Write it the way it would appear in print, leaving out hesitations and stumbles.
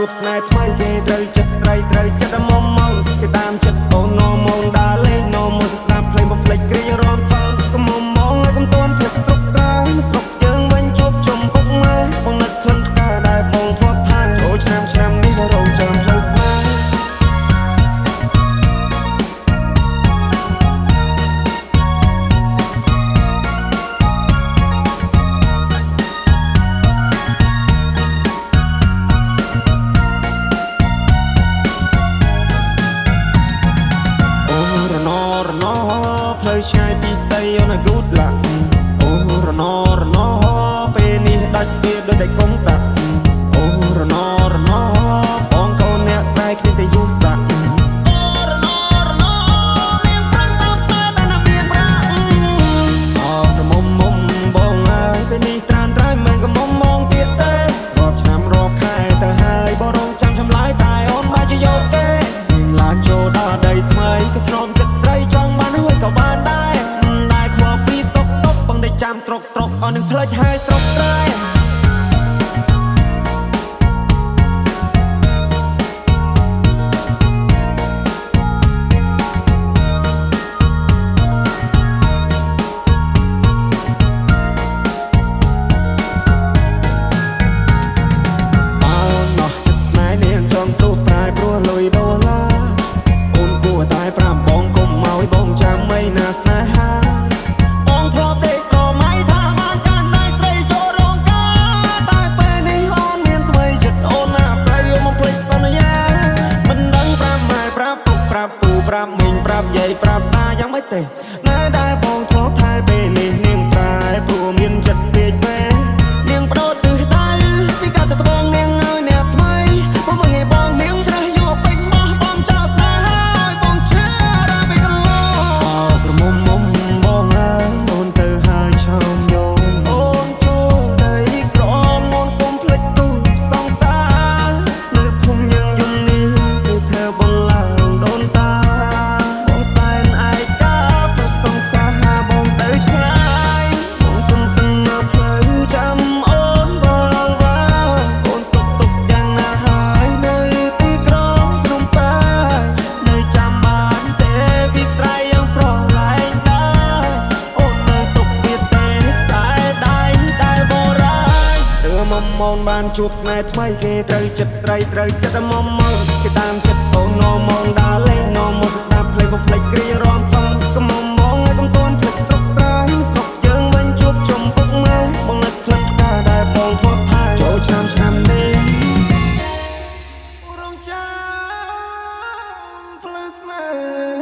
ជួបស្នេហ៍ថ្មីគេត្រូវចិត្តស្រីត្រូវចិត្តមុំមកគេតាមចិត្តអូននោមងដើរលេងនោមងទៅស្ដាប់ភ្លេងបំភ្លេចគ្រារំថងកុំមុំមកឲ្យកុំតន់ភ្លេចស្រុកស្រែស្រុកយើងវិញជួបជុំពុកម៉ែបងនឹកក្លិនផ្កាដែលបងធ្លាប់ថែអូឆ្នាំនេះរងចាំផ្លូវស្នេហ៍ផ្លូវឆ្ងាយពីស័យអូន good luck អូរណពេលនេះដាច់វាដូចតែកុំតាអូរណបងកូនអ្នកស្រីគ្នាតែយូរសាក់អូរណនាងប្រាំតាមខ្សែតែណាមានប្រាក់អូរមុំបងអើយពេលនេះត្រានត្រៃមិនក៏មុំមងទៀតទេរាប់ឆ្នាំរាប់ខែទៅហើយបងរងចាំឆ្លើយតែអូនមកជាយកទេនាងឡានចូលដល់ដីថ្មីក៏ធ្នមចិត្តស្រីចង់បានហួយក៏បានដែរខ្វល់ពីសុកតុកបងได้ចាំត្រុកអស់នឹងផ្លេចហើយស្រុកស្រែប្រាប់មីងប្រាប់យាយប្រាប់តាយ៉ាងម៉េចទេស្នេហ៍ដែលបងធ្លាប់ថែពេលនេះនាងប្រែព្រោះមានចិត្តពេកពេលនាងបដូរទិសដៅពីកាត់ទៅត្បូងនាងឲ្យអ្នកថ្មីមកមើលងាយបងនាងច្រេះយកពេញបោះបងចោលស្នេហ៍ឲ្យបងឈឺរាពេកកន្លងអោក្រមុំបងអើយអូនទៅហើយឆោមយំអូនចូលដីក្រមអូនកុំភ្លេចទូសងសារនៅភូមិយើងយំនេះគឺធ្វើបងឡើងដូនតាមកបានជួបស្នេហ៍ថ្មីគេត្រូវចិត្តស្រីត្រូវចិត្តមុំមកគេតាមចិត្តអូននោមងដើរលេងនោមមកស្ដាប់ភ្លេងបំភ្លេចគ្រារំថងកុំមុំមកឲ្យកុំតន់ភ្លេចស្រុកស្រែស្រុកយើងវិញជួបជុំពុកម៉ែបងនឹកក្លិនផ្កាដែលបងធ្លាប់ថែចូលឆ្នាំនេះរងចាំផ្លូវស្នេហ៍